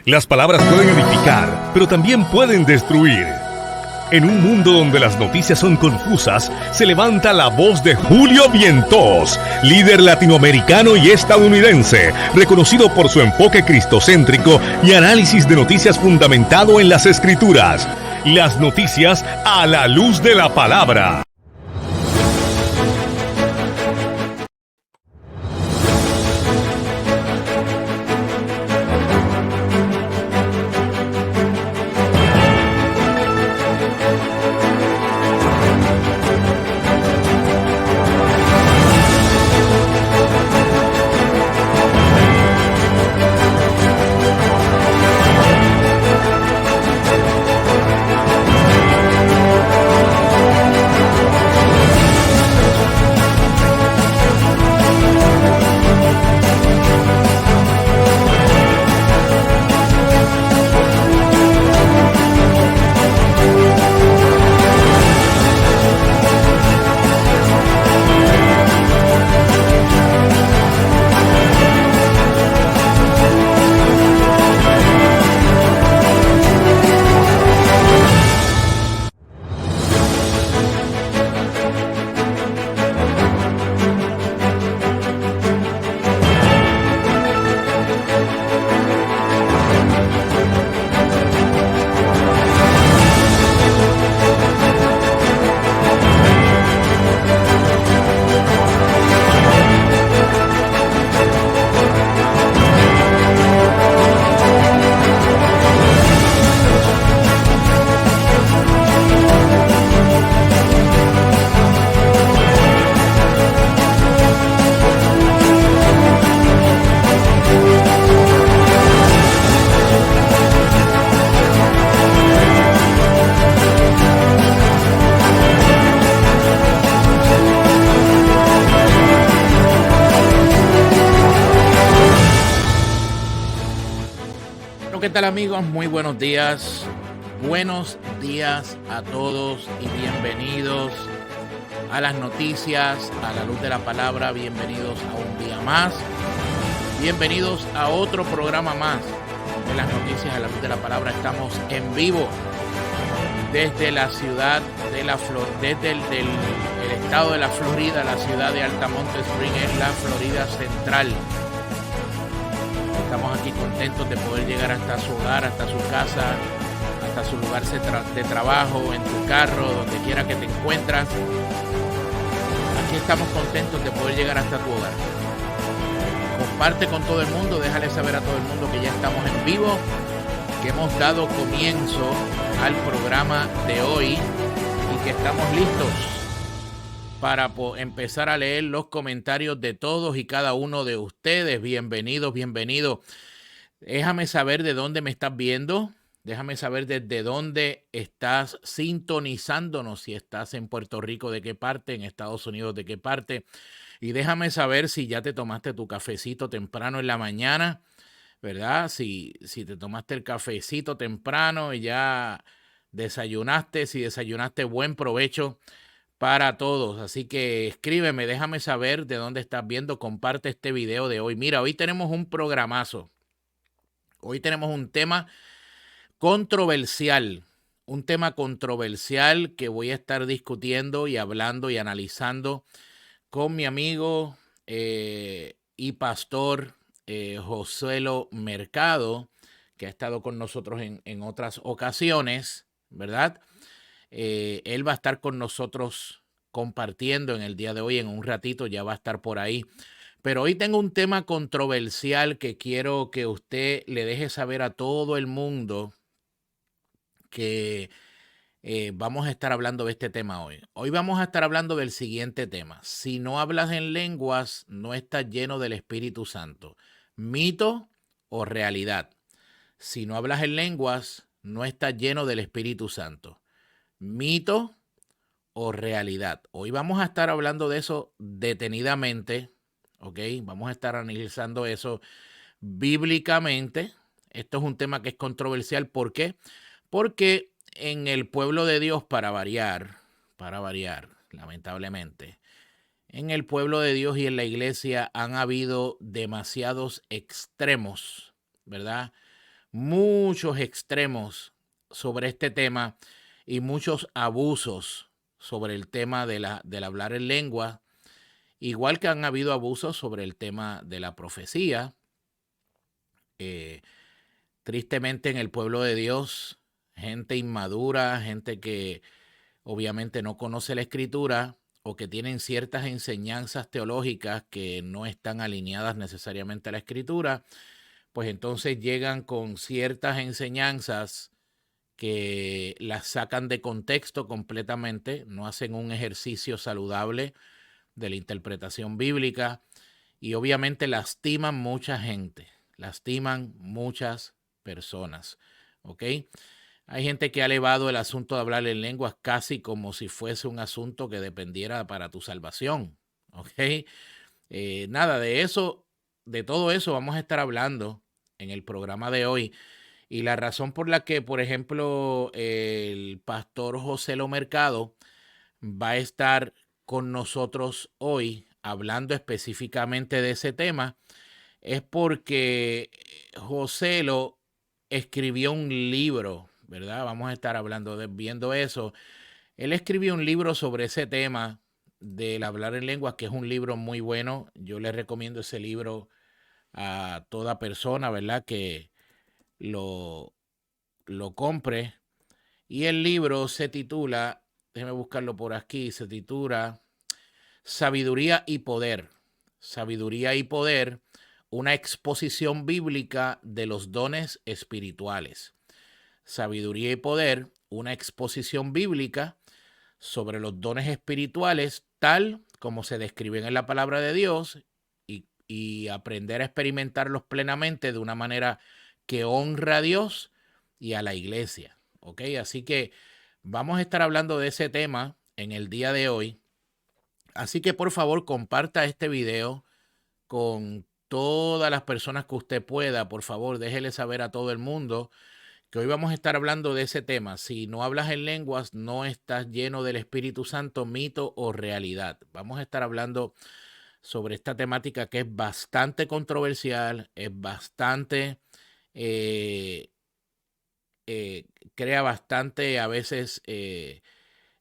Las palabras pueden edificar, pero también pueden destruir. En un mundo donde las noticias son confusas, se levanta la voz de Julio Vientos, líder latinoamericano y estadounidense, reconocido por su enfoque cristocéntrico y análisis de noticias fundamentado en las Escrituras. Las noticias a la luz de la palabra. ¿Qué tal, amigos? Muy buenos días. Buenos días a todos y bienvenidos a las noticias, a la luz de la palabra. Bienvenidos a un día más. Bienvenidos a otro programa más de las noticias a la luz de la palabra. Estamos en vivo desde la ciudad de desde el estado de la Florida, la ciudad de Altamonte Spring, en la Florida Central. Estamos aquí contentos de poder llegar hasta su hogar, hasta su casa, hasta su lugar de trabajo, en tu carro, donde quiera que te encuentras. Aquí estamos contentos de poder llegar hasta tu hogar. Comparte con todo el mundo, déjale saber a todo el mundo que ya estamos en vivo, que hemos dado comienzo al programa de hoy y que estamos listos para empezar a leer los comentarios de todos y cada uno de ustedes. Bienvenidos. Déjame saber de dónde me estás viendo. Déjame saber desde dónde estás sintonizándonos. Si estás en Puerto Rico, de qué parte, en Estados Unidos, de qué parte. Y déjame saber si ya te tomaste tu cafecito temprano en la mañana, ¿verdad? Si te tomaste el cafecito temprano y ya desayunaste, si desayunaste, buen provecho para todos. Así que escríbeme, déjame saber de dónde estás viendo, comparte este video de hoy. Mira, hoy tenemos un programazo. Hoy tenemos un tema controversial que voy a estar discutiendo y hablando y analizando con mi amigo y pastor Josuelo Mercado, que ha estado con nosotros en otras ocasiones, ¿verdad? Él va a estar con nosotros compartiendo en el día de hoy, en un ratito ya va a estar por ahí. Pero hoy tengo un tema controversial que quiero que usted le deje saber a todo el mundo que vamos a estar hablando de este tema hoy. Hoy vamos a estar hablando del siguiente tema. Si no hablas en lenguas, no estás lleno del Espíritu Santo. ¿Mito o realidad? Si no hablas en lenguas, no estás lleno del Espíritu Santo. ¿Mito o realidad? Hoy vamos a estar hablando de eso detenidamente, ¿ok? Vamos a estar analizando eso bíblicamente. Esto es un tema que es controversial. ¿Por qué? Porque en el pueblo de Dios, para variar, lamentablemente, en el pueblo de Dios y en la iglesia han habido demasiados extremos, ¿verdad? muchos extremos sobre este tema y muchos abusos sobre el tema del hablar en lengua, igual que han habido abusos sobre el tema de la profecía. Tristemente en el pueblo de Dios, gente inmadura, gente que obviamente no conoce la escritura o que tienen ciertas enseñanzas teológicas que no están alineadas necesariamente a la escritura, pues entonces llegan con ciertas enseñanzas que las sacan de contexto completamente, no hacen un ejercicio saludable de la interpretación bíblica y obviamente lastiman mucha gente, lastiman muchas personas, ¿ok? Hay gente que ha elevado el asunto de hablar en lenguas casi como si fuese un asunto que dependiera para tu salvación, ¿ok? Nada de eso, de todo eso vamos a estar hablando en el programa de hoy. Y la razón por la que, por ejemplo, el pastor José Lo Mercado va a estar con nosotros hoy hablando específicamente de ese tema es porque José Lo escribió un libro, ¿verdad? Vamos a estar viendo eso. Él escribió un libro sobre ese tema del hablar en lenguas, que es un libro muy bueno. Yo le recomiendo ese libro a toda persona, ¿verdad? Que lo, lo compre. Y el libro se titula, déjeme buscarlo por aquí, se titula Sabiduría y Poder. Sabiduría y Poder, una exposición bíblica de los dones espirituales. Sabiduría y Poder, una exposición bíblica sobre los dones espirituales tal como se describen en la palabra de Dios y aprender a experimentarlos plenamente de una manera que honra a Dios y a la iglesia. ¿Ok? Así que vamos a estar hablando de ese tema en el día de hoy. Así que por favor comparta este video con todas las personas que usted pueda. Por favor, déjele saber a todo el mundo que hoy vamos a estar hablando de ese tema. Si no hablas en lenguas, no estás lleno del Espíritu Santo, mito o realidad. Vamos a estar hablando sobre esta temática que es bastante controversial, es bastante, eh, crea bastante a veces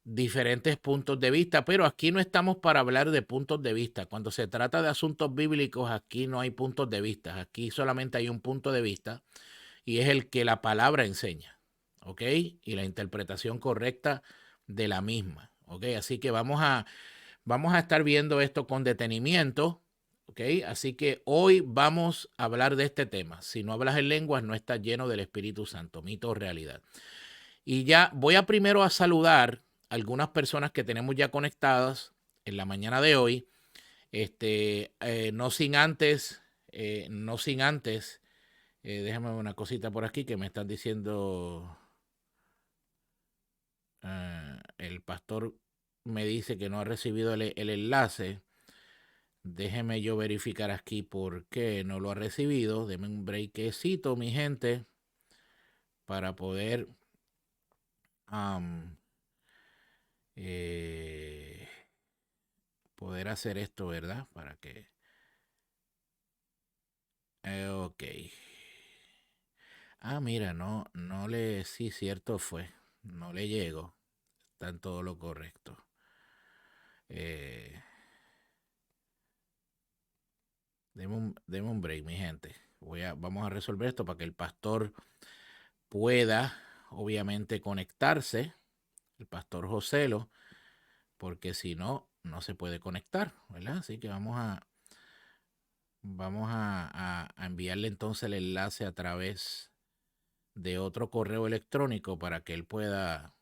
diferentes puntos de vista, pero aquí no estamos para hablar de puntos de vista. Cuando se trata de asuntos bíblicos, aquí no hay puntos de vista, aquí solamente hay un punto de vista y es el que la palabra enseña, ¿ok? Y la interpretación correcta de la misma, ¿ok? Así que vamos a estar viendo esto con detenimiento, ¿ok? Así que hoy vamos a hablar de este tema. Si no hablas en lenguas, no estás lleno del Espíritu Santo, mito o realidad. Y ya voy a primero a saludar a algunas personas que tenemos ya conectadas en la mañana de hoy. No sin antes, déjame ver una cosita por aquí que me están diciendo. El pastor me dice que no ha recibido el enlace. Déjeme yo verificar aquí por qué no lo ha recibido. Deme un breakcito, mi gente, para poder poder hacer esto, ¿verdad? Para que... ok. Mira, no le... Sí, cierto fue. No le llego. Está en todo lo correcto. Deme un break, mi gente. Vamos a resolver esto para que el pastor pueda, obviamente, conectarse. El pastor Joselo, porque si no, no se puede conectar, ¿verdad? Así que vamos a enviarle entonces el enlace a través de otro correo electrónico para que él pueda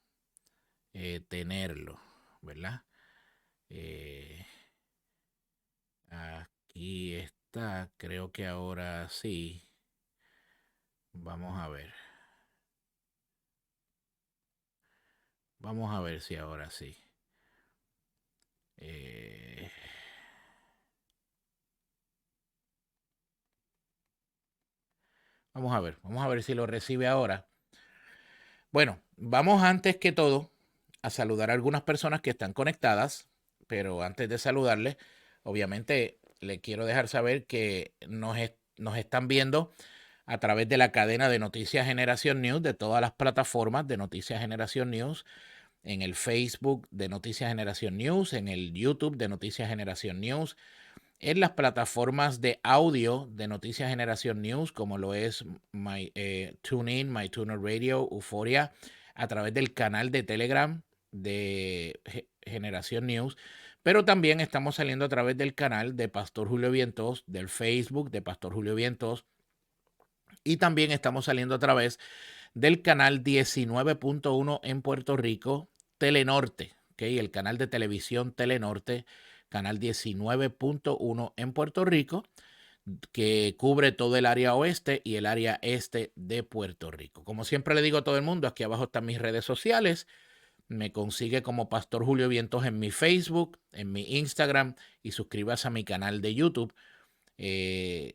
tenerlo, ¿verdad? Aquí está, creo que ahora sí. Vamos a ver. Vamos a ver si ahora sí. Vamos a ver si lo recibe ahora. Bueno, vamos antes que todo a saludar a algunas personas que están conectadas, pero antes de saludarles, obviamente le quiero dejar saber que nos están viendo a través de la cadena de Noticias Generación News, de todas las plataformas de Noticias Generación News, en el Facebook de Noticias Generación News, en el YouTube de Noticias Generación News, en las plataformas de audio de Noticias Generación News, como lo es TuneIn, MyTuner Radio, Euforia, a través del canal de Telegram de Generación News, pero también estamos saliendo a través del canal de Pastor Julio Vientos, del Facebook de Pastor Julio Vientos, y también estamos saliendo a través del canal 19.1 en Puerto Rico, Telenorte, ¿okay? El canal de televisión Telenorte, canal 19.1 en Puerto Rico, que cubre todo el área oeste y el área este de Puerto Rico. Como siempre le digo a todo el mundo, aquí abajo están mis redes sociales. Me consigue como Pastor Julio Vientos en mi Facebook, en mi Instagram, y suscríbase a mi canal de YouTube, que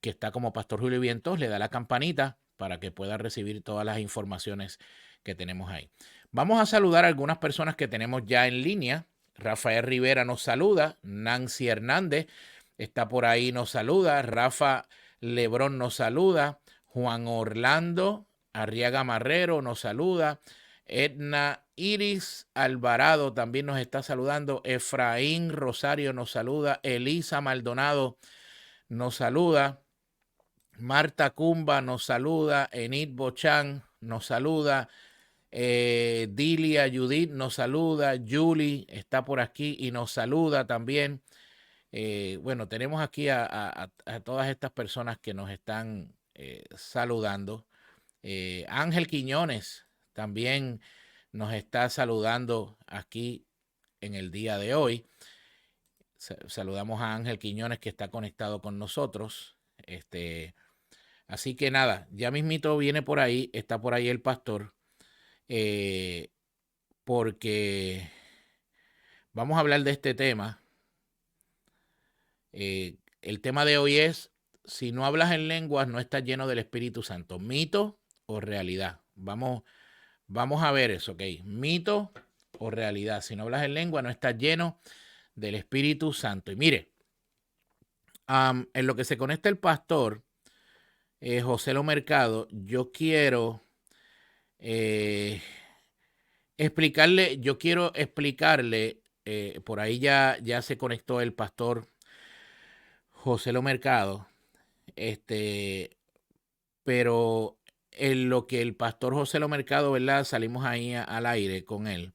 está como Pastor Julio Vientos. Le da la campanita para que pueda recibir todas las informaciones que tenemos ahí. Vamos a saludar a algunas personas que tenemos ya en línea. Rafael Rivera nos saluda, Nancy Hernández está por ahí, nos saluda, Rafa Lebrón nos saluda, Juan Orlando Arriaga Marrero nos saluda, Edna Iris Alvarado también nos está saludando, Efraín Rosario nos saluda, Elisa Maldonado nos saluda, Marta Cumba nos saluda, Enid Bochán nos saluda, Dilia Judith nos saluda, Julie está por aquí y nos saluda también. Bueno, tenemos aquí a todas estas personas que nos están saludando. Ángel Quiñones también nos está saludando aquí en el día de hoy. Saludamos a Ángel Quiñones, que está conectado con nosotros. Así que nada, ya mismito viene por ahí, está por ahí el pastor, porque vamos a hablar de este tema. El tema de hoy es: si no hablas en lenguas, no estás lleno del Espíritu Santo. ¿Mito o realidad? Vamos a ver eso, ¿ok? ¿Mito o realidad? Si no hablas en lengua, no estás lleno del Espíritu Santo. Y mire, en lo que se conecta el pastor José Lo Mercado, yo quiero explicarle, por ahí ya se conectó el pastor José Lo Mercado, pero en lo que el pastor José Lo Mercado, ¿verdad? Salimos ahí al aire con él.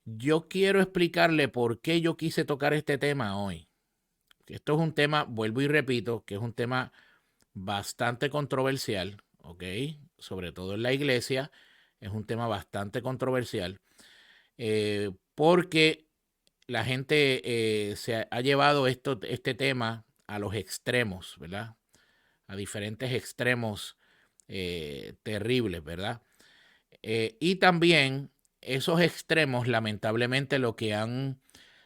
Yo quiero explicarle por qué yo quise tocar este tema hoy. Esto es un tema, vuelvo y repito, que es un tema bastante controversial, ¿ok? Sobre todo en la iglesia, es un tema bastante controversial, porque la gente se ha llevado este tema a los extremos, ¿verdad? A diferentes extremos terribles, ¿verdad? Y también esos extremos, lamentablemente, lo que han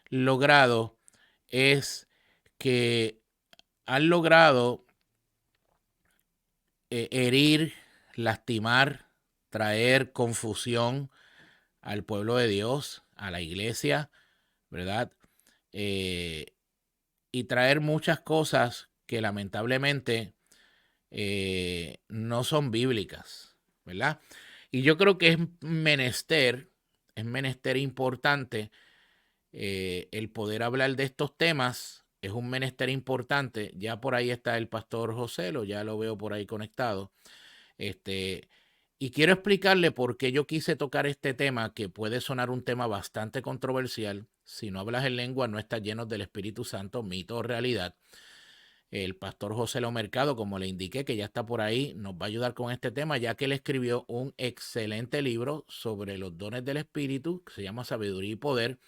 logrado es que han logrado herir, lastimar, traer confusión al pueblo de Dios, a la iglesia, ¿verdad? Y traer muchas cosas que lamentablemente no son bíblicas, ¿verdad? Y yo creo que es menester importante el poder hablar de estos temas. Es un menester importante. Ya por ahí está el pastor José, ya lo veo por ahí conectado. Y quiero explicarle por qué yo quise tocar este tema, que puede sonar un tema bastante controversial. Si no hablas en lengua, no estás lleno del Espíritu Santo, mito o realidad. El pastor José Lo Mercado, como le indiqué, que ya está por ahí, nos va a ayudar con este tema, ya que él escribió un excelente libro sobre los dones del Espíritu, que se llama Sabiduría y Poder,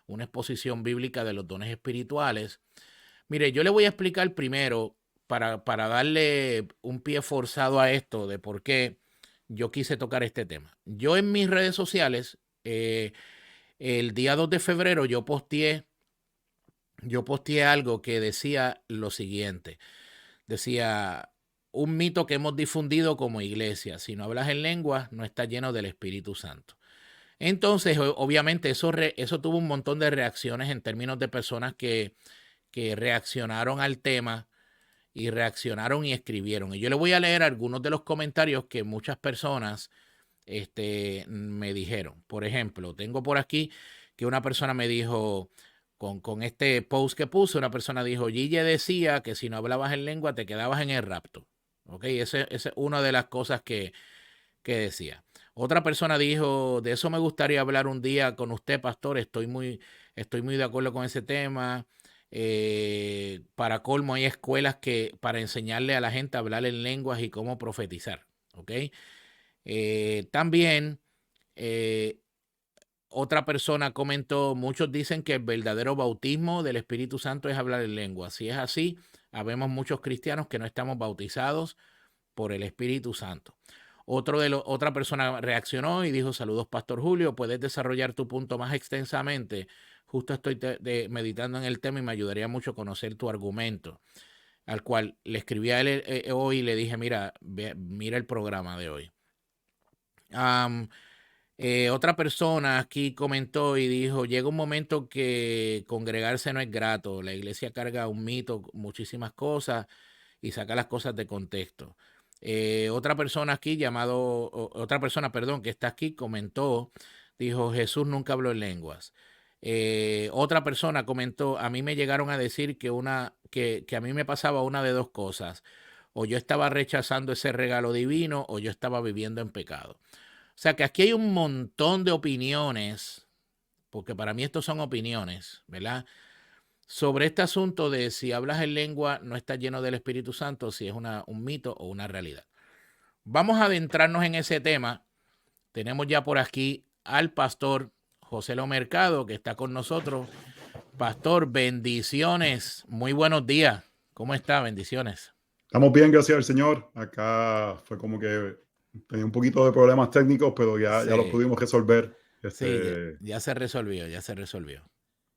una exposición bíblica de los dones espirituales. Mire, yo le voy a explicar primero, para darle un pie forzado a esto, de por qué yo quise tocar este tema. Yo en mis redes sociales, el día 2 de febrero, yo posteé algo que decía lo siguiente. Decía: un mito que hemos difundido como iglesia: si no hablas en lenguas, no estás lleno del Espíritu Santo. Entonces, obviamente, eso tuvo un montón de reacciones en términos de personas que reaccionaron al tema y reaccionaron y escribieron. Y yo le voy a leer algunos de los comentarios que muchas personas me dijeron. Por ejemplo, tengo por aquí que una persona me dijo, con este post que puse, una persona dijo, Gille decía que si no hablabas en lengua te quedabas en el rapto. ¿Ok? Esa es una de las cosas que decía. Otra persona dijo, de eso me gustaría hablar un día con usted, pastor, estoy muy de acuerdo con ese tema. Para colmo, hay escuelas que para enseñarle a la gente a hablar en lenguas y cómo profetizar. ¿Ok? También otra persona comentó, muchos dicen que el verdadero bautismo del Espíritu Santo es hablar en lengua. Si es así, habemos muchos cristianos que no estamos bautizados por el Espíritu Santo. Otra persona reaccionó y dijo, saludos, Pastor Julio, puedes desarrollar tu punto más extensamente. Justo estoy meditando en el tema y me ayudaría mucho conocer tu argumento. Al cual le escribí a él hoy y le dije, mira el programa de hoy. Otra persona aquí comentó y dijo, llega un momento que congregarse no es grato. La iglesia carga un mito, muchísimas cosas y saca las cosas de contexto. Otra persona que está aquí comentó, dijo, Jesús nunca habló en lenguas. Otra persona comentó, a mí me llegaron a decir que a mí me pasaba una de dos cosas. O yo estaba rechazando ese regalo divino o yo estaba viviendo en pecado. O sea que aquí hay un montón de opiniones, porque para mí estos son opiniones, ¿verdad? Sobre este asunto de si hablas en lengua no está lleno del Espíritu Santo, si es un mito o una realidad. Vamos a adentrarnos en ese tema. Tenemos ya por aquí al pastor José Lo Mercado, que está con nosotros. Pastor, bendiciones. Muy buenos días. ¿Cómo está? Bendiciones. Estamos bien, gracias al Señor. Acá fue como que tenía un poquito de problemas técnicos, pero ya los pudimos resolver. Sí, ya se resolvió.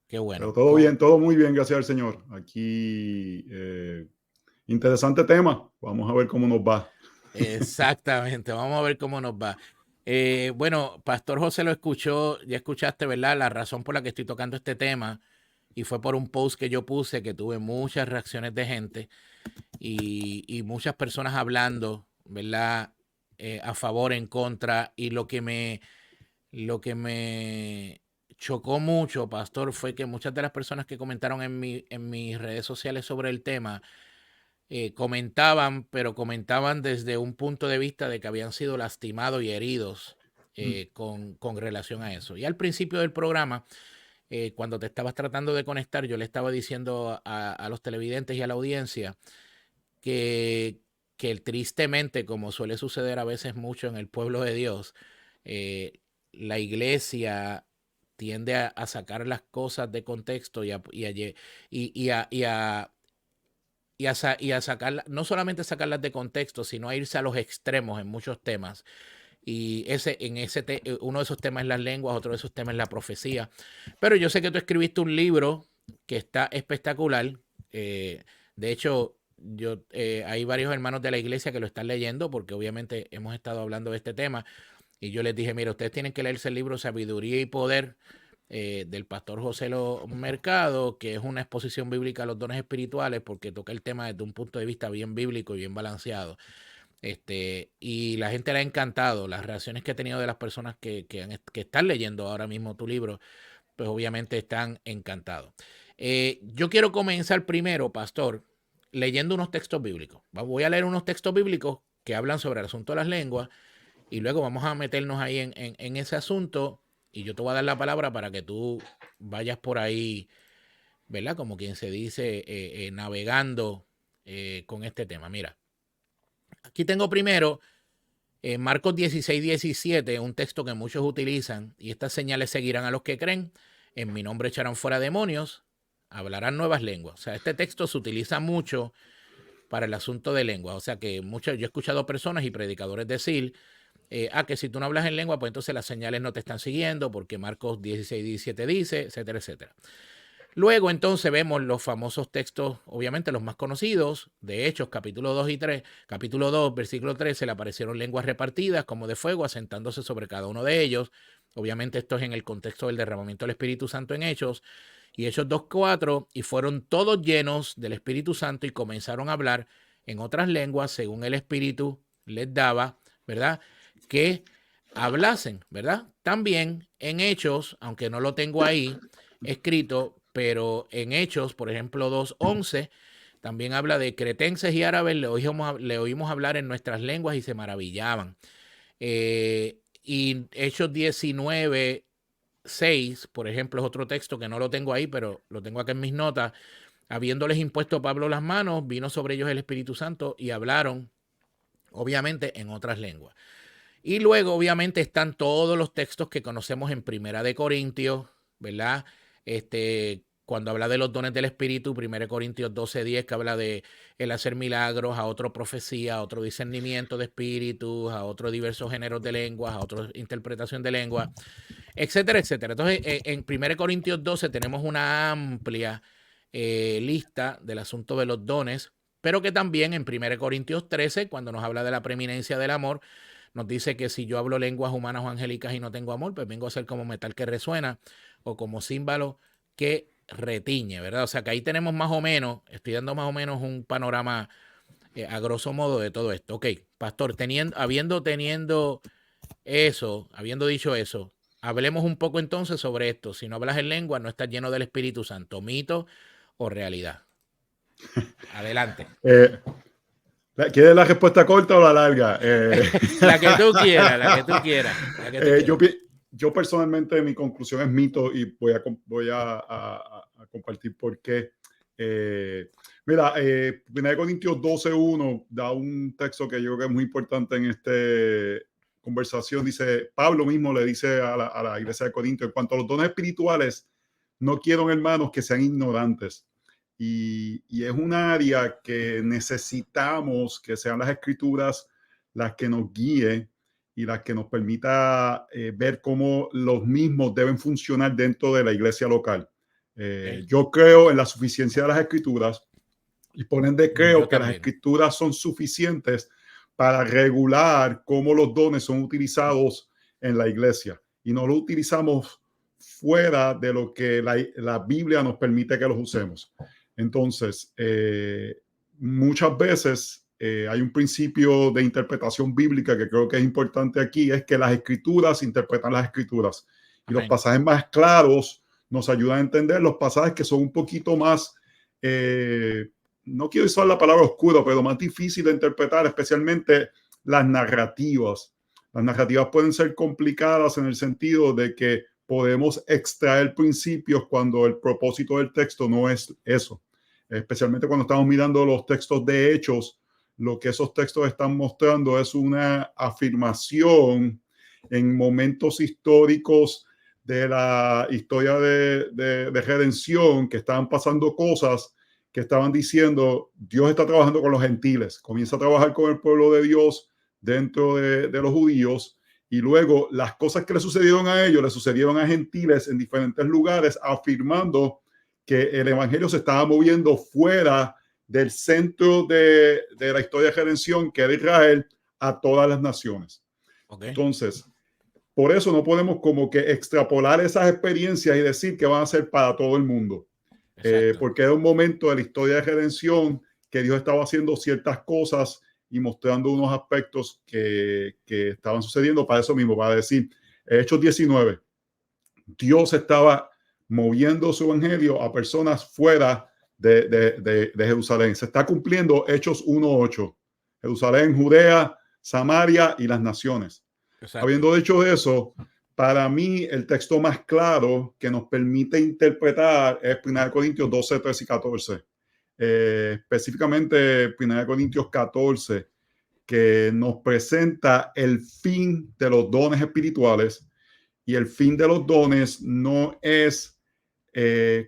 Qué bueno. Pero todo bien, todo muy bien, gracias al Señor. Aquí, interesante tema. Vamos a ver cómo nos va. Exactamente, vamos a ver cómo nos va. Bueno, Pastor José lo escuchó, ya escuchaste, ¿verdad? La razón por la que estoy tocando este tema, y fue por un post que yo puse que tuve muchas reacciones de gente y muchas personas hablando, ¿verdad? A favor, en contra, y lo que me chocó mucho, Pastor, fue que muchas de las personas que comentaron en mis redes sociales sobre el tema, comentaban desde un punto de vista de que habían sido lastimados y heridos con relación a eso. Y al principio del programa, cuando te estabas tratando de conectar, yo le estaba diciendo a los televidentes y a la audiencia que tristemente, como suele suceder a veces mucho en el pueblo de Dios, la iglesia tiende a sacar las cosas de contexto y a sacarlas, no solamente sacarlas de contexto, sino a irse a los extremos en muchos temas. Y uno de esos temas es las lenguas, otro de esos temas es la profecía. Pero yo sé que tú escribiste un libro que está espectacular. De hecho, hay varios hermanos de la iglesia que lo están leyendo porque obviamente hemos estado hablando de este tema. Y yo les dije, mira, ustedes tienen que leerse el libro Sabiduría y Poder del pastor José Lo Mercado, que es una exposición bíblica a los dones espirituales, porque toca el tema desde un punto de vista bien bíblico y bien balanceado. Y la gente le ha encantado. Las reacciones que he tenido de las personas que están leyendo ahora mismo tu libro, pues obviamente están encantados. Yo quiero comenzar primero, pastor, leyendo unos textos bíblicos. Voy a leer unos textos bíblicos que hablan sobre el asunto de las lenguas y luego vamos a meternos ahí en ese asunto. Y yo te voy a dar la palabra para que tú vayas por ahí, ¿verdad? Como quien se dice, navegando con este tema. Mira, aquí tengo primero Marcos 16:17, un texto que muchos utilizan. Y estas señales seguirán a los que creen. En mi nombre echarán fuera demonios, hablarán nuevas lenguas. O sea, este texto se utiliza mucho para el asunto de lengua. O sea que yo he escuchado personas y predicadores decir, que si tú no hablas en lengua, pues entonces las señales no te están siguiendo, porque Marcos 16:17 dice, etcétera, etcétera. Luego entonces vemos los famosos textos, obviamente los más conocidos, de Hechos, capítulo 2 y 3. Capítulo 2, versículo 13, le aparecieron lenguas repartidas como de fuego, asentándose sobre cada uno de ellos. Obviamente esto es en el contexto del derramamiento del Espíritu Santo en Hechos. Y Hechos 2:4, y fueron todos llenos del Espíritu Santo y comenzaron a hablar en otras lenguas según el Espíritu les daba, ¿verdad? Que hablasen, ¿verdad? También en Hechos, aunque no lo tengo ahí escrito, pero en Hechos, por ejemplo, 2:11, también habla de cretenses y árabes, le oímos hablar en nuestras lenguas y se maravillaban. Y Hechos 19:6, por ejemplo, es otro texto que no lo tengo ahí, pero lo tengo acá en mis notas. Habiéndoles impuesto a Pablo las manos, vino sobre ellos el Espíritu Santo y hablaron, obviamente, en otras lenguas. Y luego, obviamente, están todos los textos que conocemos en Primera de Corintios, ¿verdad? Cuando habla de los dones del Espíritu, 1 Corintios 12:10, que habla de el hacer milagros, a otro profecía, a otro discernimiento de espíritus, a otro diversos géneros de lenguas, a otra interpretación de lenguas, etcétera, etcétera. Entonces, en 1 Corintios 12 tenemos una amplia lista del asunto de los dones, pero que también en 1 Corintios 13, cuando nos habla de la preeminencia del amor, nos dice que si yo hablo lenguas humanas o angélicas y no tengo amor, pues vengo a ser como metal que resuena o como címbalo que retiñe, ¿verdad? O sea que ahí tenemos más o menos, estoy dando más o menos un panorama a grosso modo de todo esto. Ok, pastor, habiendo dicho eso, hablemos un poco entonces sobre esto. Si no hablas en lengua, no estás lleno del Espíritu Santo, mito o realidad. Adelante. ¿Quieres la respuesta corta o la larga? La que tú quieras, la que tú quieras. Yo personalmente mi conclusión es mito y voy a compartir por qué. Mira, 1 Corintios 12:1 da un texto que yo creo que es muy importante en esta conversación. Dice, Pablo mismo le dice a la iglesia de Corinto, en cuanto a los dones espirituales, no quiero, hermanos, que sean ignorantes. Y es un área que necesitamos que sean las escrituras las que nos guíen y las que nos permita ver cómo los mismos deben funcionar dentro de la iglesia local. Yo creo en la suficiencia de las escrituras y por ende creo que las escrituras son suficientes para regular cómo los dones son utilizados en la iglesia y no lo utilizamos fuera de lo que la Biblia nos permite que los usemos. Entonces, muchas veces hay un principio de interpretación bíblica que creo que es importante aquí, es que las escrituras interpretan las escrituras. Y los pasajes más claros nos ayudan a entender los pasajes que son un poquito más, no quiero usar la palabra oscuro, pero más difícil de interpretar, especialmente las narrativas. Las narrativas pueden ser complicadas en el sentido de que podemos extraer principios cuando el propósito del texto no es eso. Especialmente cuando estamos mirando los textos de Hechos, lo que esos textos están mostrando es una afirmación en momentos históricos de la historia de redención, que estaban pasando cosas que estaban diciendo, Dios está trabajando con los gentiles, comienza a trabajar con el pueblo de Dios dentro de los judíos, y luego las cosas que le sucedieron a ellos, le sucedieron a gentiles en diferentes lugares, afirmando que el evangelio se estaba moviendo fuera del centro de la historia de redención, que era Israel, a todas las naciones. Okay. Entonces, por eso no podemos como que extrapolar esas experiencias y decir que van a ser para todo el mundo. Porque era un momento de la historia de redención que Dios estaba haciendo ciertas cosas y mostrando unos aspectos que estaban sucediendo para eso mismo, para decir, Hechos 19, Dios estaba moviendo su evangelio a personas fuera de Jerusalén. Se está cumpliendo Hechos 1:8. Jerusalén, Judea, Samaria y las naciones. Exacto. Habiendo dicho eso, para mí el texto más claro que nos permite interpretar es 1 Corintios 12, 13 y 14. Específicamente 1 Corintios 14, que nos presenta el fin de los dones espirituales, y el fin de los dones no es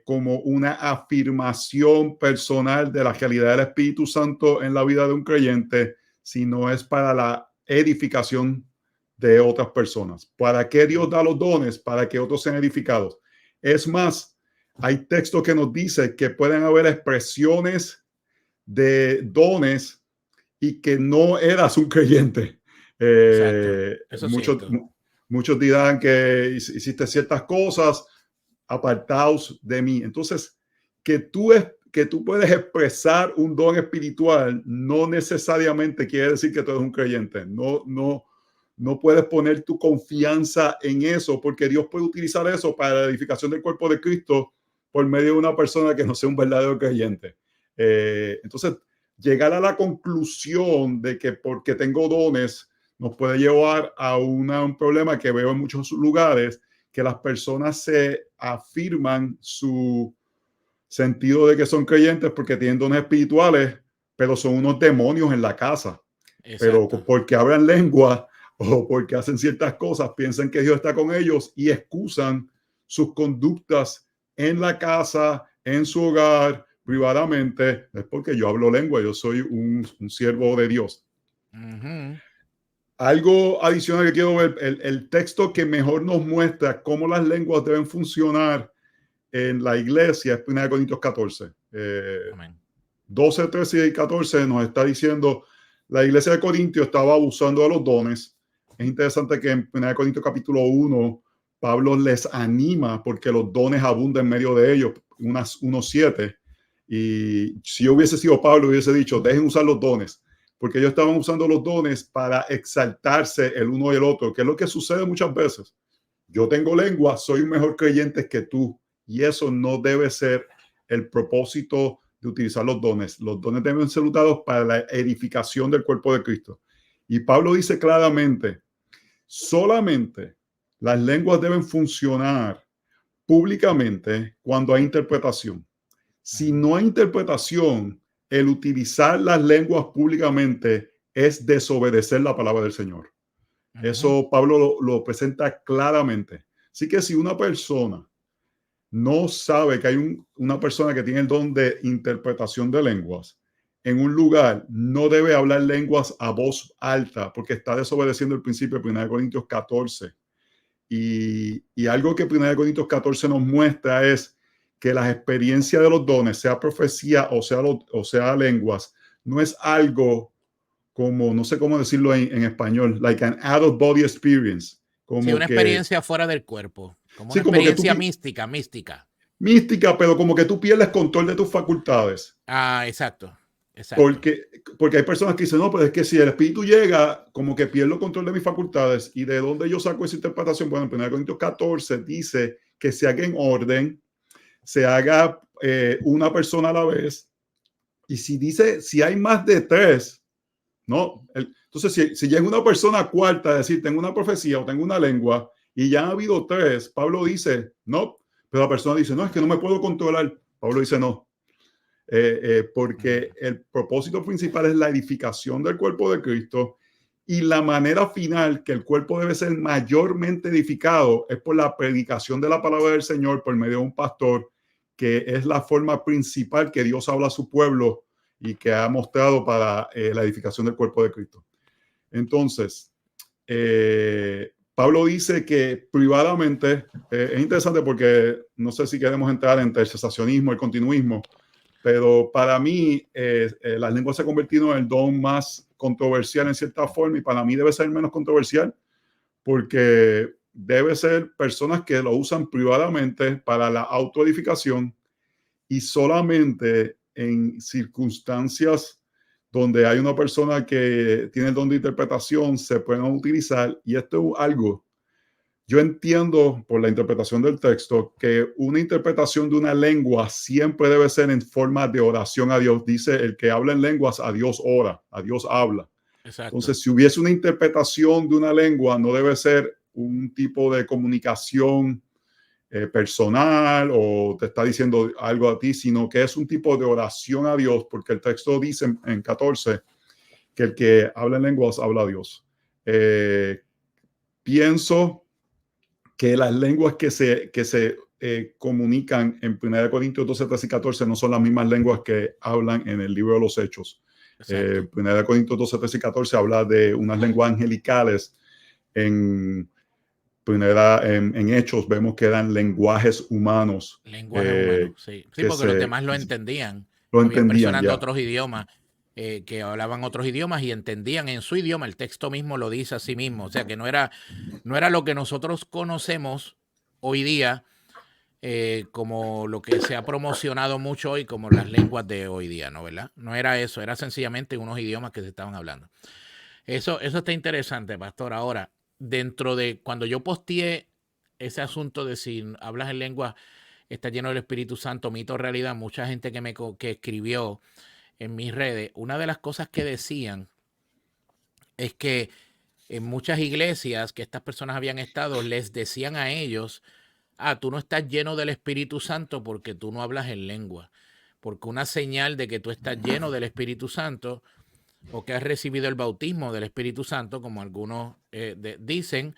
como una afirmación personal de la realidad del Espíritu Santo en la vida de un creyente, sino es para la edificación de otras personas. ¿Para qué Dios da los dones? Para que otros sean edificados. Es más, hay textos que nos dicen que pueden haber expresiones de dones y que no eras un creyente. Muchos dirán que hiciste ciertas cosas, apartaos de mí. Entonces, que tú puedes expresar un don espiritual no necesariamente quiere decir que tú eres un creyente. No puedes poner tu confianza en eso, porque Dios puede utilizar eso para la edificación del cuerpo de Cristo por medio de una persona que no sea un verdadero creyente. Entonces, llegar a la conclusión de que porque tengo dones nos puede llevar a un problema que veo en muchos lugares, que las personas se afirman su sentido de que son creyentes porque tienen dones espirituales, pero son unos demonios en la casa. Exacto. Pero porque hablan lengua o porque hacen ciertas cosas, piensan que Dios está con ellos y excusan sus conductas en la casa, en su hogar, privadamente. Es porque yo hablo lengua, yo soy un siervo de Dios. Uh-huh. Algo adicional que quiero ver, el texto que mejor nos muestra cómo las lenguas deben funcionar en la iglesia es 1 Corintios 14. 12, 13 y 14 nos está diciendo, la iglesia de Corintios estaba abusando de los dones. Es interesante que en 1 Corintios capítulo 1, Pablo les anima porque los dones abundan en medio de ellos, 1:7. Y si yo hubiese sido Pablo, hubiese dicho, dejen usar los dones, porque ellos estaban usando los dones para exaltarse el uno y el otro, que es lo que sucede muchas veces. Yo tengo lengua, soy un mejor creyente que tú, y eso no debe ser el propósito de utilizar los dones. Los dones deben ser usados para la edificación del cuerpo de Cristo. Y Pablo dice claramente, solamente las lenguas deben funcionar públicamente cuando hay interpretación. Si no hay interpretación, el utilizar las lenguas públicamente es desobedecer la palabra del Señor. Uh-huh. Eso Pablo lo presenta claramente. Así que si una persona no sabe que hay una persona que tiene el don de interpretación de lenguas en un lugar, no debe hablar lenguas a voz alta porque está desobedeciendo el principio de 1 Corintios 14. Y algo que 1 Corintios 14 nos muestra es que las experiencias de los dones, sea profecía o sea lenguas, no es algo como, no sé cómo decirlo en español, like an out of body experience. Como sí, una experiencia fuera del cuerpo, como sí, una como experiencia mística. Mística, pero como que tú pierdes control de tus facultades. Ah, exacto. Porque hay personas que dicen, no, pero es que si el espíritu llega, como que pierdo control de mis facultades. ¿Y de dónde yo saco esa interpretación? Bueno, en 1 Corintios 14 dice que se haga en orden, se haga una persona a la vez. Y si hay más de tres, ¿no? Entonces, si llega una persona cuarta a decir, tengo una profecía o tengo una lengua, y ya ha habido tres, Pablo dice, no, pero la persona dice, no, es que no me puedo controlar. Pablo dice, no, porque el propósito principal es la edificación del cuerpo de Cristo, y la manera final que el cuerpo debe ser mayormente edificado es por la predicación de la palabra del Señor por medio de un pastor, que es la forma principal que Dios habla a su pueblo y que ha mostrado para la edificación del cuerpo de Cristo. Entonces, Pablo dice que privadamente, es interesante porque no sé si queremos entrar entre el cesacionismo y el continuismo, pero para mí las lenguas se han convertido en el don más controversial en cierta forma, y para mí debe ser menos controversial porque debe ser personas que lo usan privadamente para la autoedificación y solamente en circunstancias donde hay una persona que tiene el don de interpretación se pueden utilizar. Y esto es algo, yo entiendo por la interpretación del texto que una interpretación de una lengua siempre debe ser en forma de oración a Dios. Dice, el que habla en lenguas, a Dios ora, a Dios habla. Exacto. Entonces, si hubiese una interpretación de una lengua, no debe ser un tipo de comunicación personal o te está diciendo algo a ti, sino que es un tipo de oración a Dios, porque el texto dice en 14 que el que habla en lenguas habla a Dios. Pienso que las lenguas que se comunican en 1 Corintios 12, 13 y 14 no son las mismas lenguas que hablan en el libro de los Hechos. 1 Corintios 12, 13 y 14 habla de unas lenguas angelicales. En Hechos vemos que eran lenguajes humanos. Lenguajes humanos, sí, porque los demás lo entendían. Había personas de otros idiomas que hablaban otros idiomas y entendían en su idioma. El texto mismo lo dice a sí mismo. O sea, que no era lo que nosotros conocemos hoy día como lo que se ha promocionado mucho hoy como las lenguas de hoy día, ¿no? ¿Verdad? No era eso, era sencillamente unos idiomas que se estaban hablando. Eso está interesante, pastor. Ahora, dentro de cuando yo posteé ese asunto de si hablas en lengua está lleno del Espíritu Santo, mito o realidad, mucha gente que escribió en mis redes, una de las cosas que decían es que en muchas iglesias que estas personas habían estado, les decían a ellos, tú no estás lleno del Espíritu Santo porque tú no hablas en lengua. Porque una señal de que tú estás lleno del Espíritu Santo o que has recibido el bautismo del Espíritu Santo, como algunos dicen,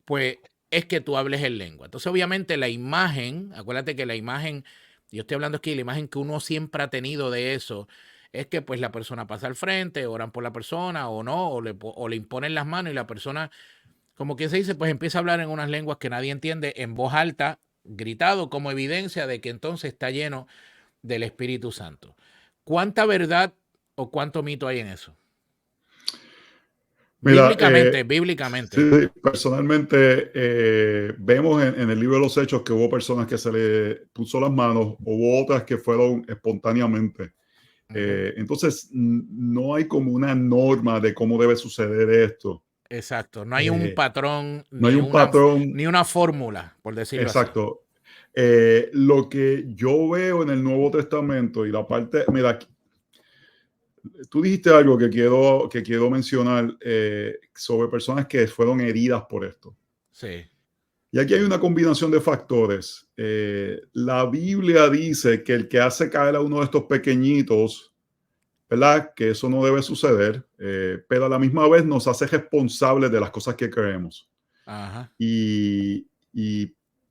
pues es que tú hables en lengua. Entonces, obviamente, la imagen, acuérdate que la imagen, yo estoy hablando aquí, la imagen que uno siempre ha tenido de eso, es que pues la persona pasa al frente, oran por la persona o no, o le imponen las manos y la persona, como que se dice, pues empieza a hablar en unas lenguas que nadie entiende en voz alta, gritado, como evidencia de que entonces está lleno del Espíritu Santo. ¿Cuánta verdad o cuánto mito hay en eso? Mira, bíblicamente. Sí, personalmente vemos en el libro de los Hechos que hubo personas que se le puso las manos, hubo otras que fueron espontáneamente. Entonces, no hay como una norma de cómo debe suceder esto. Exacto, no hay un patrón, no hay un patrón, ni una fórmula, por decirlo exacto. Lo que yo veo en el Nuevo Testamento y la parte, mira, tú dijiste algo que quiero mencionar sobre personas que fueron heridas por esto. Sí. Y aquí hay una combinación de factores. La Biblia dice que el que hace caer a uno de estos pequeñitos, ¿verdad? Que eso no debe suceder, pero a la misma vez nos hace responsables de las cosas que creemos. Ajá. Y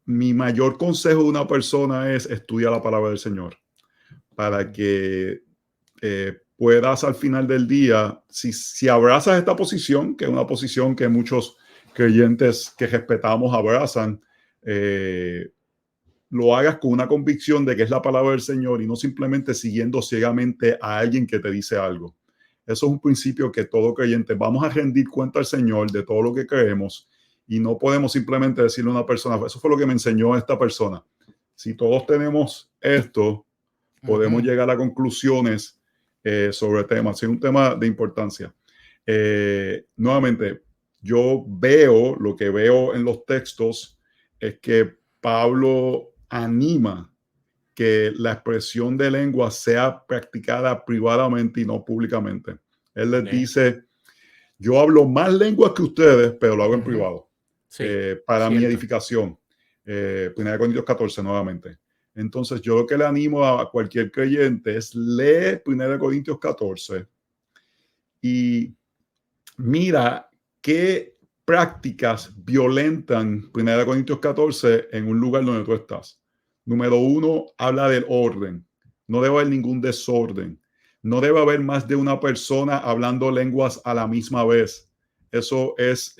mi mayor consejo de una persona es estudia la palabra del Señor para que puedas al final del día, si abrazas esta posición, que es una posición que muchos creyentes que respetamos abrazan, lo hagas con una convicción de que es la palabra del Señor y no simplemente siguiendo ciegamente a alguien que te dice algo. Eso es un principio que todo creyente vamos a rendir cuenta al Señor de todo lo que creemos y no podemos simplemente decirle a una persona, eso fue lo que me enseñó esta persona. Si todos tenemos esto, podemos llegar a conclusiones sobre temas. Es un tema de importancia. Nuevamente, yo veo, lo que veo en los textos es que Pablo anima que la expresión de lengua sea practicada privadamente y no públicamente. Él les dice, yo hablo más lenguas que ustedes, pero lo hago en privado. Sí, para mi edificación. 1 Corintios 14, nuevamente. Entonces, yo lo que le animo a cualquier creyente es leer 1 Corintios 14 y mira qué prácticas violentan 1 Corintios 14 en un lugar donde tú estás. Número 1, habla del orden. No debe haber ningún desorden. No debe haber más de una persona hablando lenguas a la misma vez. Eso es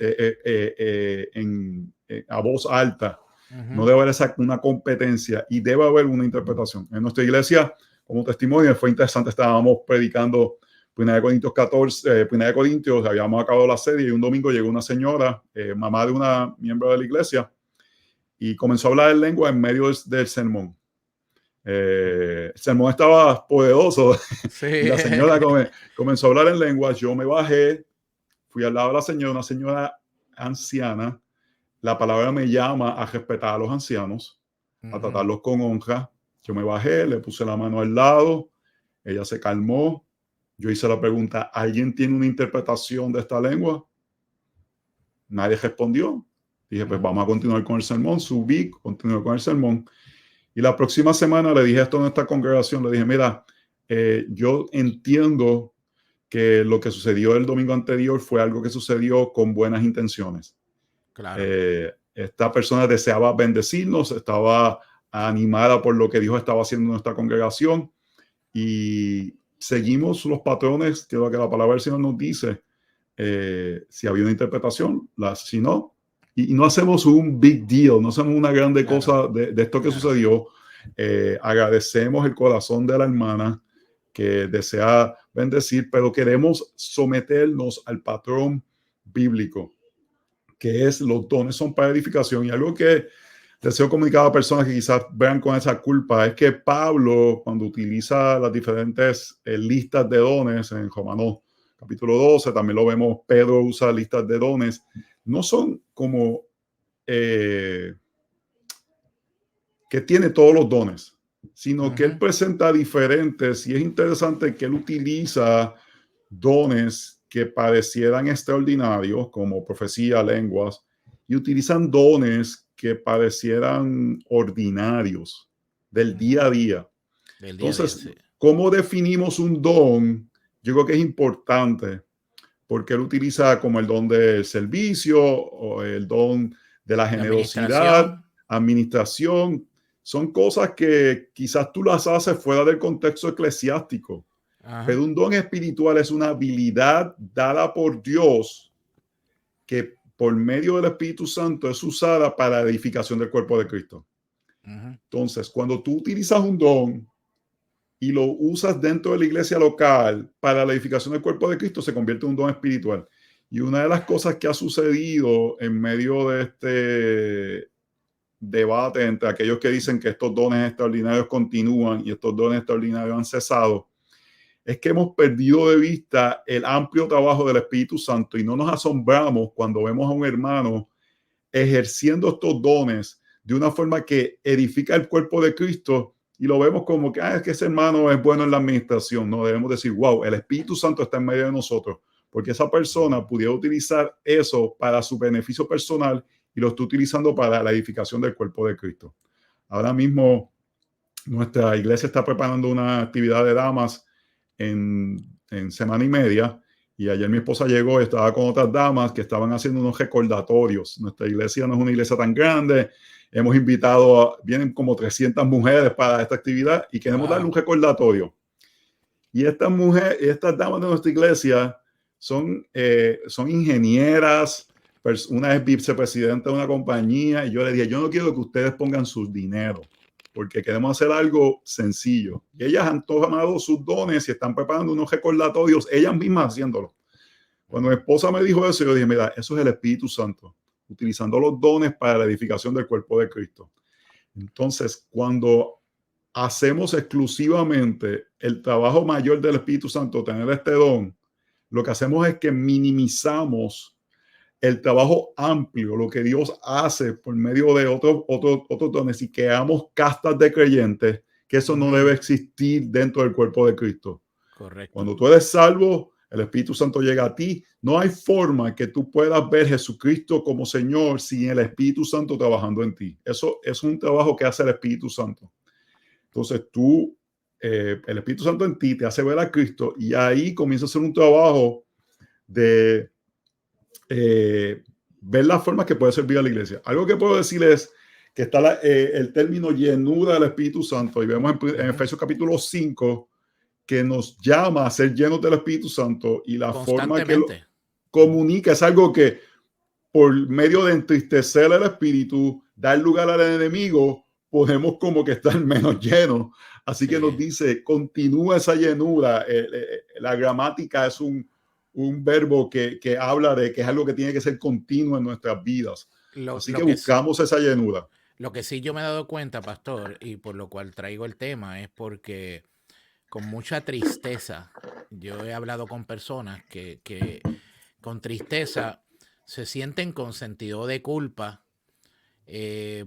a voz alta. No debe haber una competencia y debe haber una interpretación. En nuestra iglesia, como testimonio, fue interesante. Estábamos predicando 1 Corintios 14, 1 Corintios, habíamos acabado la serie y un domingo llegó una señora, mamá de una miembro de la iglesia, y comenzó a hablar en lengua en medio del sermón. El sermón estaba poderoso. Sí. Y la señora comenzó a hablar en lengua. Yo me bajé, fui al lado de la señora, una señora anciana. La palabra me llama a respetar a los ancianos, a tratarlos con honra. Yo me bajé, le puse la mano al lado, ella se calmó. Yo hice la pregunta, ¿alguien tiene una interpretación de esta lengua? Nadie respondió. Dije, pues vamos a continuar con el sermón. Subí, continué con el sermón. Y la próxima semana le dije esto en esta congregación. Le dije, mira, yo entiendo que lo que sucedió el domingo anterior fue algo que sucedió con buenas intenciones. Claro. Esta persona deseaba bendecirnos, estaba animada por lo que Dios estaba haciendo en nuestra congregación y seguimos los patrones que lo que la palabra del Señor nos dice. Si había una interpretación, si no, y no hacemos un big deal, no hacemos una grande cosa de esto que sucedió. Agradecemos el corazón de la hermana que desea bendecir, pero queremos someternos al patrón bíblico, que es los dones son para edificación. Y algo que deseo comunicar a personas que quizás vean con esa culpa es que Pablo, cuando utiliza las diferentes listas de dones en Romanos capítulo 12, también lo vemos, Pedro usa listas de dones, no son como que tiene todos los dones, sino que él presenta diferentes, y es interesante que él utiliza dones que parecieran extraordinarios, como profecía, lenguas, y utilizan dones que parecieran ordinarios del día a día. Entonces, ¿cómo definimos un don? Yo creo que es importante, porque él utiliza como el don del servicio o el don de la generosidad, administración. Son cosas que quizás tú las haces fuera del contexto eclesiástico. Pero un don espiritual es una habilidad dada por Dios que por medio del Espíritu Santo es usada para la edificación del cuerpo de Cristo. Entonces, cuando tú utilizas un don y lo usas dentro de la iglesia local para la edificación del cuerpo de Cristo, se convierte en un don espiritual. Y una de las cosas que ha sucedido en medio de este debate entre aquellos que dicen que estos dones extraordinarios continúan y estos dones extraordinarios han cesado, es que hemos perdido de vista el amplio trabajo del Espíritu Santo y no nos asombramos cuando vemos a un hermano ejerciendo estos dones de una forma que edifica el cuerpo de Cristo y lo vemos como que, es que ese hermano es bueno en la administración. No, debemos decir, wow, el Espíritu Santo está en medio de nosotros, porque esa persona pudiera utilizar eso para su beneficio personal y lo está utilizando para la edificación del cuerpo de Cristo. Ahora mismo nuestra iglesia está preparando una actividad de damas en semana y media, y ayer mi esposa llegó y estaba con otras damas que estaban haciendo unos recordatorios. Nuestra iglesia no es una iglesia tan grande, hemos invitado, vienen como 300 mujeres para esta actividad y queremos darle un recordatorio. Y estas damas de nuestra iglesia son ingenieras, una es vicepresidenta de una compañía, y yo le dije, yo no quiero que ustedes pongan sus dinero, porque queremos hacer algo sencillo. Y ellas han tomado sus dones y están preparando unos recordatorios, ellas mismas haciéndolo. Cuando mi esposa me dijo eso, yo dije, mira, eso es el Espíritu Santo, utilizando los dones para la edificación del cuerpo de Cristo. Entonces, cuando hacemos exclusivamente el trabajo mayor del Espíritu Santo, tener este don, lo que hacemos es que minimizamos el trabajo amplio, lo que Dios hace por medio de otros dones, y creamos castas de creyentes, que eso no debe existir dentro del cuerpo de Cristo. Correcto. Cuando tú eres salvo, el Espíritu Santo llega a ti. No hay forma que tú puedas ver a Jesucristo como Señor sin el Espíritu Santo trabajando en ti. Eso es un trabajo que hace el Espíritu Santo. Entonces el Espíritu Santo en ti te hace ver a Cristo, y ahí comienza a hacer un trabajo de ver las formas que puede servir a la iglesia. Algo que puedo decir es que está el término llenura del Espíritu Santo, y vemos en Efesios capítulo 5 que nos llama a ser llenos del Espíritu Santo, y la forma que lo comunica es algo que por medio de entristecer el Espíritu, dar lugar al enemigo, podemos como que estar menos llenos. Así que nos dice, continúa esa llenura. La gramática es un verbo que habla de que es algo que tiene que ser continuo en nuestras vidas. Así que buscamos esa llenura. Lo que sí yo me he dado cuenta, pastor, y por lo cual traigo el tema, es porque con mucha tristeza, yo he hablado con personas que con tristeza se sienten con sentido de culpa,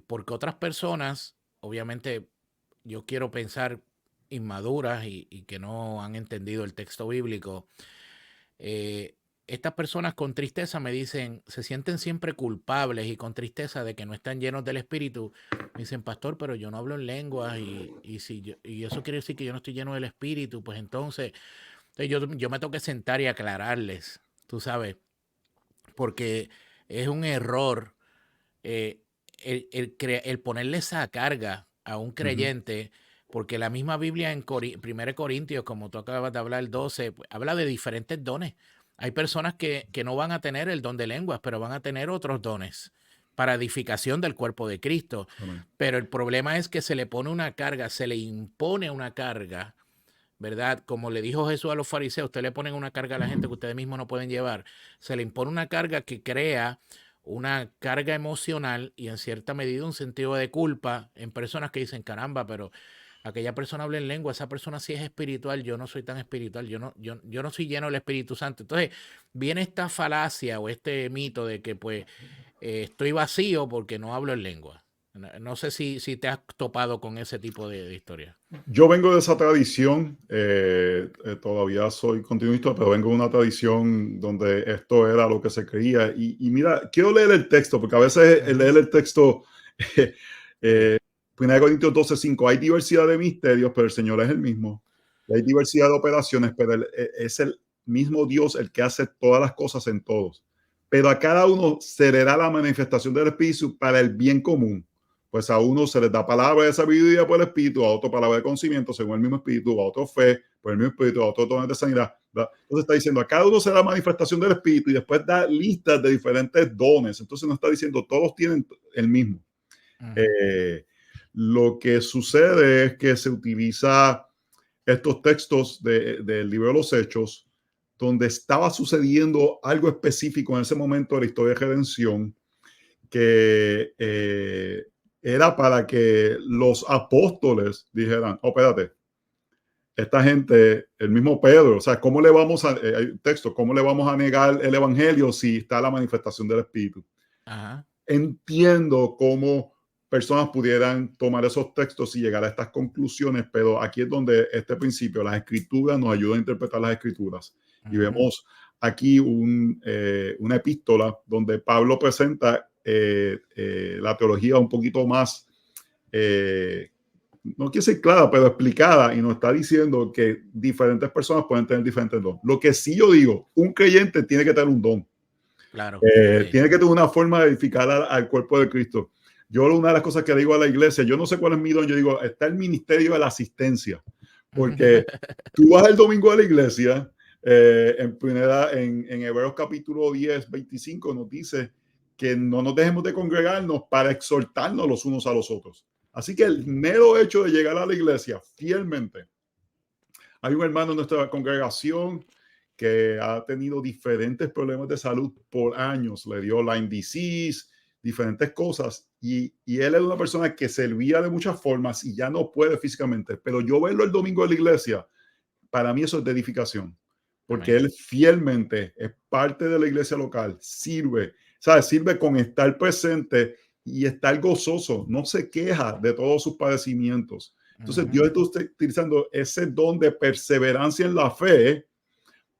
porque otras personas, obviamente, yo quiero pensar inmaduras y que no han entendido el texto bíblico, estas personas con tristeza me dicen, se sienten siempre culpables y con tristeza de que no están llenos del Espíritu. Me dicen, pastor, pero yo no hablo en lenguas y eso quiere decir que yo no estoy lleno del Espíritu. Pues entonces yo me tengo que sentar y aclararles, tú sabes, porque es un error el ponerle esa carga a un creyente, porque la misma Biblia en 1 Corintios, como tú acabas de hablar, 12, habla de diferentes dones. Hay personas que no van a tener el don de lenguas, pero van a tener otros dones para edificación del cuerpo de Cristo. Pero el problema es que se le pone una carga, se le impone una carga, ¿verdad? Como le dijo Jesús a los fariseos, ustedes le ponen una carga a la gente que ustedes mismos no pueden llevar. Se le impone una carga que crea una carga emocional y en cierta medida un sentido de culpa en personas que dicen, caramba, pero aquella persona habla en lengua, esa persona sí es espiritual, yo no soy tan espiritual, yo no soy lleno del Espíritu Santo. Entonces viene esta falacia o este mito de que pues estoy vacío porque no hablo en lengua. No sé si te has topado con ese tipo de historia. Yo vengo de esa tradición, todavía soy continuista, pero vengo de una tradición donde esto era lo que se creía. Y mira, quiero leer el texto, porque a veces leer el texto, eh, 1 Corintios 12:5, hay diversidad de misterios, pero el Señor es el mismo. Y hay diversidad de operaciones, pero es el mismo Dios el que hace todas las cosas en todos. Pero a cada uno se le da la manifestación del Espíritu para el bien común. Pues a uno se les da palabra de sabiduría por el Espíritu, a otro palabra de conocimiento según el mismo Espíritu, a otro fe por el mismo Espíritu, a otro dones de sanidad. Entonces está diciendo, a cada uno se da manifestación del Espíritu y después da listas de diferentes dones. Entonces no está diciendo, todos tienen el mismo. Lo que sucede es que se utiliza estos textos del libro de los Hechos, donde estaba sucediendo algo específico en ese momento de la historia de redención, que era para que los apóstoles dijeran, oh, espérate, esta gente, el mismo Pedro, o sea, ¿cómo le vamos a, texto, cómo le vamos a negar el evangelio si está la manifestación del Espíritu? Ajá. Entiendo cómo personas pudieran tomar esos textos y llegar a estas conclusiones, pero aquí es donde este principio, las escrituras nos ayudan a interpretar las escrituras. Ajá. Y vemos aquí una epístola donde Pablo presenta la teología un poquito más, no quiero ser clara, pero explicada, y nos está diciendo que diferentes personas pueden tener diferentes dones. Lo que sí yo digo, un creyente tiene que tener un don. Claro. Sí. Tiene que tener una forma de edificar al cuerpo de Cristo. Yo una de las cosas que digo a la iglesia, yo no sé cuál es mi don, yo digo, está el ministerio de la asistencia. Porque tú vas el domingo a la iglesia, en Hebreos capítulo 10, 25 nos dice que no nos dejemos de congregarnos para exhortarnos los unos a los otros. Así que el mero hecho de llegar a la iglesia fielmente. Hay un hermano en nuestra congregación que ha tenido diferentes problemas de salud por años. Le dio Lyme disease, diferentes cosas. Y él es una persona que servía de muchas formas y ya no puede físicamente. Pero yo verlo el domingo en la iglesia, para mí eso es de edificación. Porque él fielmente es parte de la iglesia local, sirve, ¿sabes? Sirve con estar presente y estar gozoso, no se queja de todos sus padecimientos. Entonces Dios está utilizando ese don de perseverancia en la fe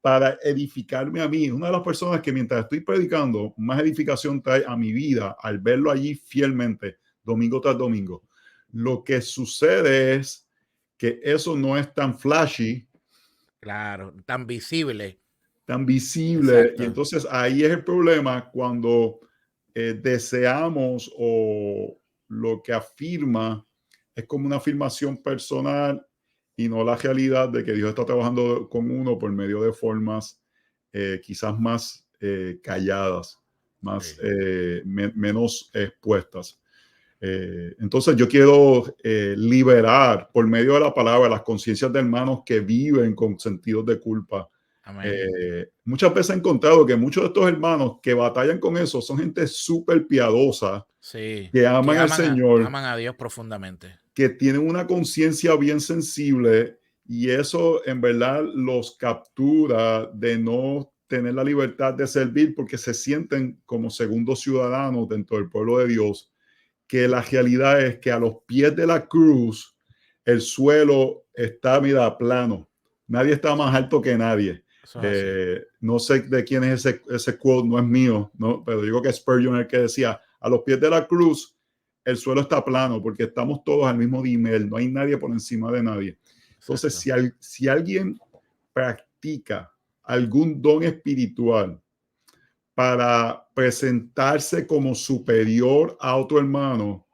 para edificarme a mí. Una de las personas que mientras estoy predicando, más edificación trae a mi vida al verlo allí fielmente, domingo tras domingo. Lo que sucede es que eso no es tan flashy. Claro, tan visible. Tan visible. Exacto. Y entonces ahí es el problema cuando deseamos o lo que afirma es como una afirmación personal y no la realidad de que Dios está trabajando con uno por medio de formas quizás más calladas, más menos expuestas. Entonces yo quiero liberar por medio de la palabra las conciencias de hermanos que viven con sentidos de culpa. Muchas veces he encontrado que muchos de estos hermanos que batallan con eso son gente súper piadosa, sí, que aman al Señor, aman a Dios profundamente, que tienen una conciencia bien sensible, y eso en verdad los captura de no tener la libertad de servir porque se sienten como segundos ciudadanos dentro del pueblo de Dios, que la realidad es que a los pies de la cruz el suelo está, mira, plano. Nadie está más alto que nadie. No sé de quién es ese quote, no es mío, ¿no? Pero digo que Spurgeon es el que decía, a los pies de la cruz el suelo está plano porque estamos todos al mismo nivel, no hay nadie por encima de nadie. Entonces, si alguien practica algún don espiritual para presentarse como superior a otro hermano,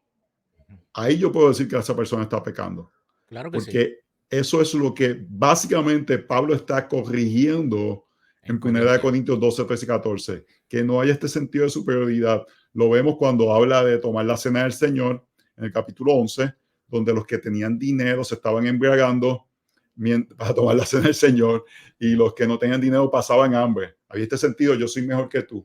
ahí yo puedo decir que esa persona está pecando. Claro que porque sí. Eso es lo que básicamente Pablo está corrigiendo en 1 Corintios 12, 13 y 14, que no haya este sentido de superioridad. Lo vemos cuando habla de tomar la cena del Señor en el capítulo 11, donde los que tenían dinero se estaban embriagando para tomar la cena del Señor y los que no tenían dinero pasaban hambre. Había este sentido, yo soy mejor que tú.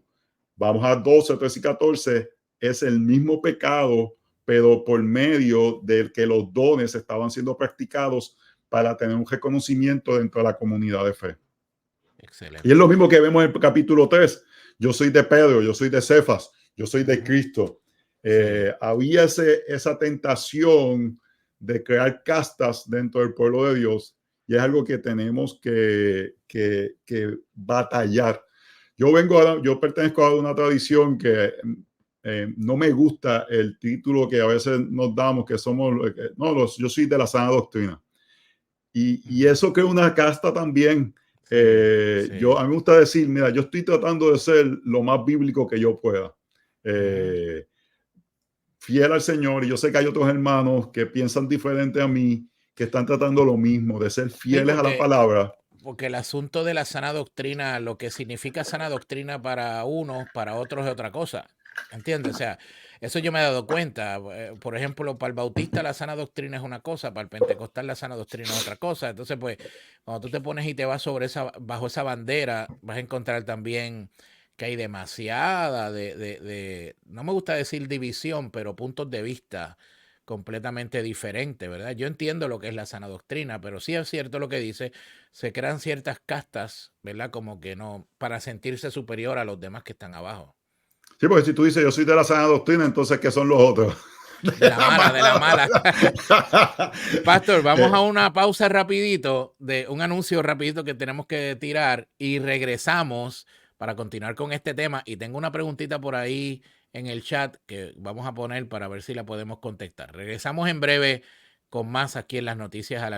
Vamos a 12, 13 y 14. Es el mismo pecado, pero por medio del que los dones estaban siendo practicados para tener un reconocimiento dentro de la comunidad de fe. Excelente. Y es lo mismo que vemos en el capítulo 3. Yo soy de Pedro, yo soy de Cefas, yo soy de Cristo. Había esa tentación de crear castas dentro del pueblo de Dios, y es algo que tenemos que batallar. Yo pertenezco a una tradición que no me gusta el título que a veces nos damos, que somos, yo soy de la sana doctrina. Y eso crea una casta también. A mí me gusta decir, mira, yo estoy tratando de ser lo más bíblico que yo pueda. Fiel al Señor, y yo sé que hay otros hermanos que piensan diferente a mí, que están tratando lo mismo, de ser fieles a la palabra. Porque el asunto de la sana doctrina, lo que significa sana doctrina para unos, para otros es otra cosa. ¿Entiendes? O sea, eso yo me he dado cuenta. Por ejemplo, para el bautista la sana doctrina es una cosa, para el pentecostal la sana doctrina es otra cosa. Entonces, pues, cuando tú te pones y te vas bajo esa bandera, vas a encontrar también que hay demasiada no me gusta decir división, pero puntos de vista completamente diferentes, ¿verdad? Yo entiendo lo que es la sana doctrina, pero sí es cierto lo que dice, se crean ciertas castas, ¿verdad? Como que no, para sentirse superior a los demás que están abajo. Sí, porque si tú dices yo soy de la sana doctrina, entonces ¿qué son los otros? De la mala. Pastor, vamos a una pausa rapidito, de un anuncio rapidito que tenemos que tirar y regresamos para continuar con este tema. Y tengo una preguntita por ahí en el chat que vamos a poner para ver si la podemos contestar. Regresamos en breve con más aquí en las Noticias a la Luz.